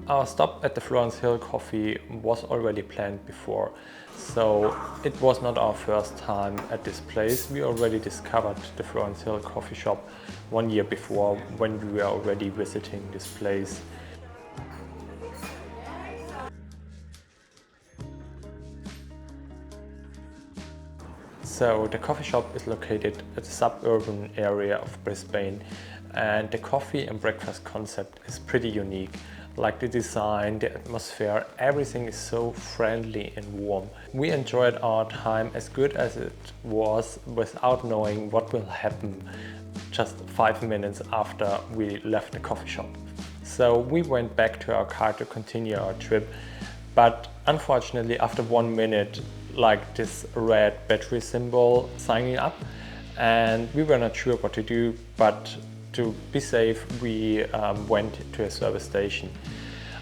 Our stop at the Florence Hill Coffee was already planned before, so it was not our first time at this place. We already discovered the Florence Hill Coffee shop 1 year before when we were already visiting this place. So the coffee shop is located at the suburban area of Brisbane, and the coffee and breakfast concept is pretty unique. Like the design, the atmosphere, everything is so friendly and warm. We enjoyed our time as good as it was without knowing what will happen just 5 minutes after we left the coffee shop. So we went back to our car to continue our trip, but unfortunately after 1 minute, like this red battery symbol signing up, and we were not sure what to do, but to be safe we went to a service station.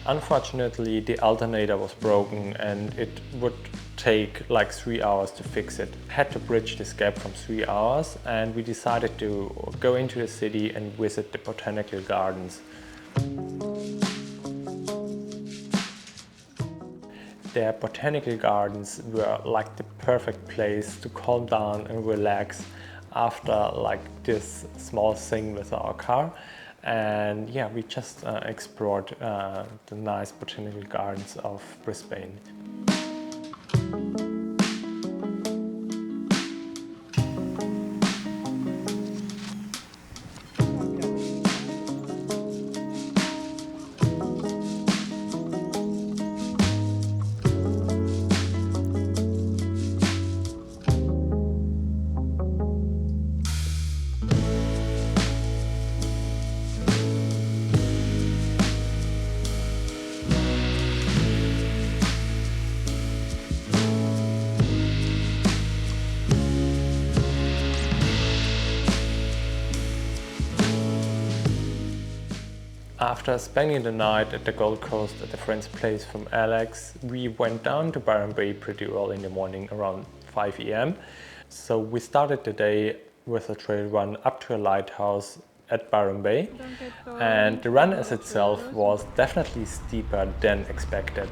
Unfortunately the alternator was broken and it would take like 3 hours to fix it. Had to bridge this gap from 3 hours, and we decided to go into the city and visit the botanical gardens. The botanical gardens were like the perfect place to calm down and relax after like this small thing with our car. And yeah, we just explored the nice botanical gardens of Brisbane. After spending the night at the Gold Coast at a friend's place from Alex, we went down to Byron Bay pretty early in the morning, around 5 AM. So we started the day with a trail run up to a lighthouse at Byron Bay, and the run as itself was definitely steeper than expected.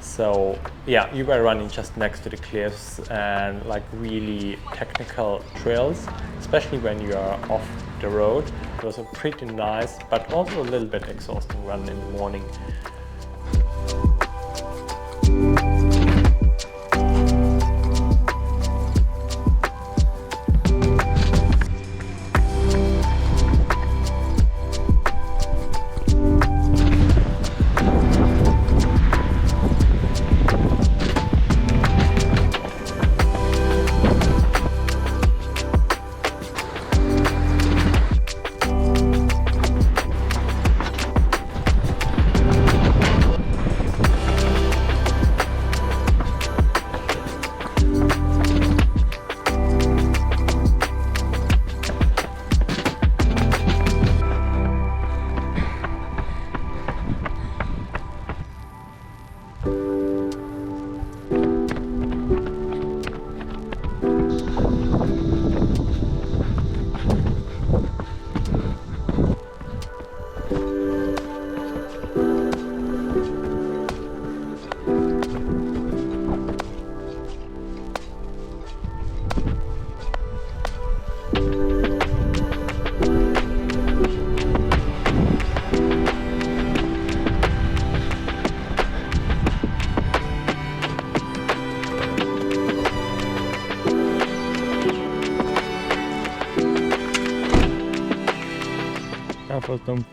So yeah, you were running just next to the cliffs and like really technical trails, especially when you are off the road. It was a pretty nice but also a little bit exhausting run in the morning.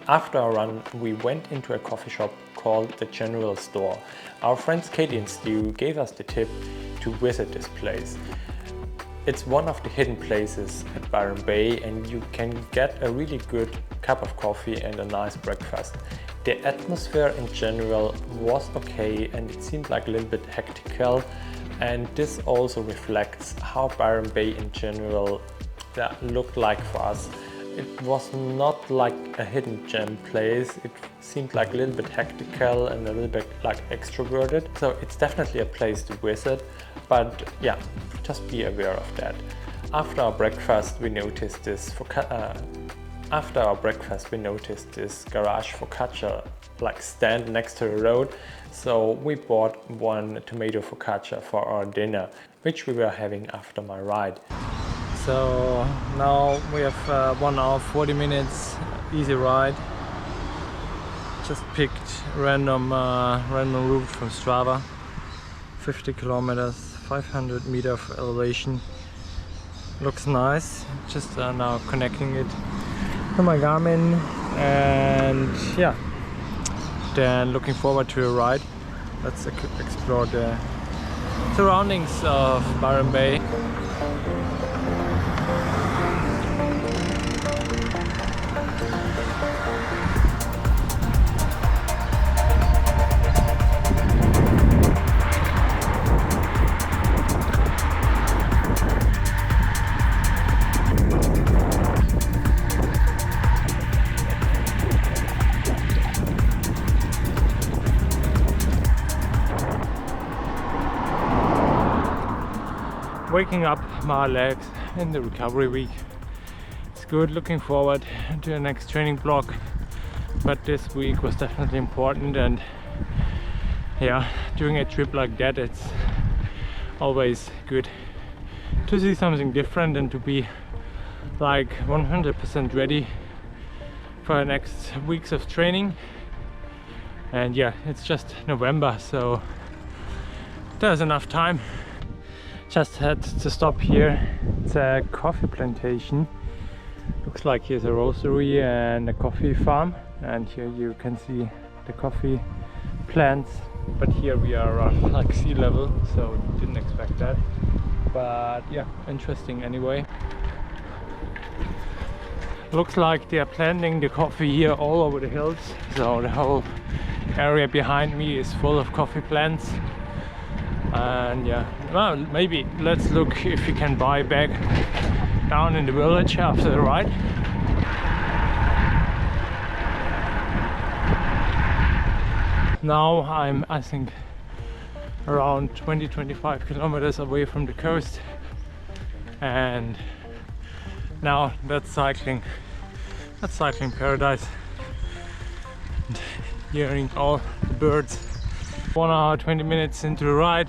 After our run, we went into a coffee shop called the General Store. Our friends Katie and Stu gave us the tip to visit this place. It's one of the hidden places at Byron Bay, and you can get a really good cup of coffee and a nice breakfast. The atmosphere in general was okay, and it seemed like a little bit hectical, and this also reflects how Byron Bay in general looked like for us. It was not like a hidden gem place. It seemed like a little bit hectical and a little bit like extroverted. So it's definitely a place to visit, but yeah, just be aware of that. After our breakfast, we noticed this after our breakfast we noticed this garage focaccia like stand next to the road, so we bought one tomato focaccia for our dinner, which we were having after my ride. So now we have 1 hour 40 minutes easy ride. Just picked random route from Strava. 50 kilometers, 500 meters of elevation. Looks nice. Just now connecting it to my Garmin, and yeah, then looking forward to a ride. Let's explore the surroundings of Byron Bay. Waking up my legs in the recovery week. It's good, looking forward to the next training block, but this week was definitely important, and yeah, doing a trip like that, it's always good to see something different and to be like 100% ready for the next weeks of training. And yeah, it's just November, so there's enough time. Just had to stop here. It's a coffee plantation. Looks like here's a roastery and a coffee farm, and here you can see the coffee plants, but here we are around like sea level, so didn't expect that, but yeah, interesting anyway. Looks like they are planting the coffee here all over the hills, so the whole area behind me is full of coffee plants. And yeah, well, maybe let's look if we can buy back down in the village after the ride. Now I'm, I think, around 20-25 kilometers away from the coast, and now that's cycling paradise. And hearing all the birds. 1 hour 20 minutes into the ride.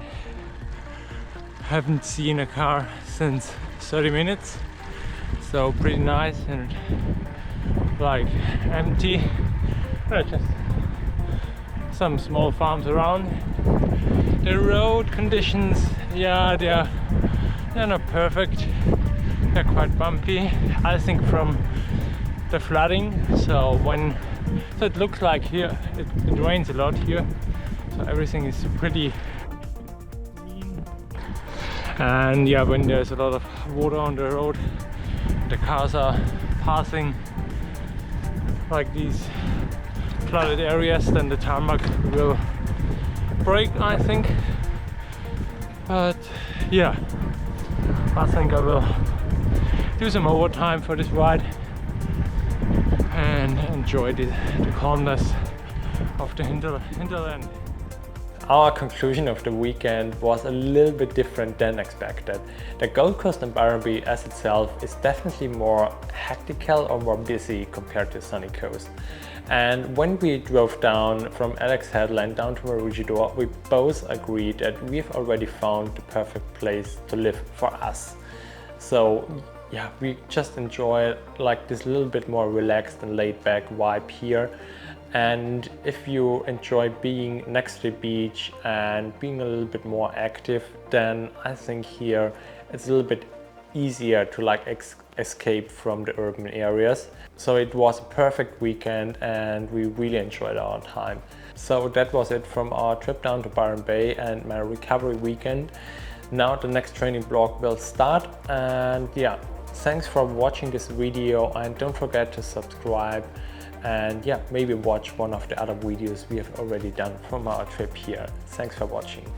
Haven't seen a car since 30 minutes, so pretty nice and like empty. Just some small farms around. The road conditions, yeah, they're not perfect. They're quite bumpy, I think, from the flooding. So it looks like here it rains a lot here. So everything is pretty clean, and yeah, when there's a lot of water on the road, the cars are passing like these flooded areas, then the tarmac will break, I think. But yeah, I think I will do some overtime for this ride and enjoy the calmness of the hinterland. Our conclusion of the weekend was a little bit different than expected. The Gold Coast and Byron Bay as itself is definitely more hectical or more busy compared to Sunny Coast. And when we drove down from Alex Headland down to Maroochydore, we both agreed that we've already found the perfect place to live for us. So yeah, we just enjoy like this little bit more relaxed and laid back vibe here. And if you enjoy being next to the beach and being a little bit more active, then I think here it's a little bit easier to like escape from the urban areas. So it was a perfect weekend and we really enjoyed our time. So that was it from our trip down to Byron Bay and my recovery weekend. Now the next training block will start, and yeah, thanks for watching this video, and don't forget to subscribe. And yeah, maybe watch one of the other videos we have already done from our trip here. Thanks for watching.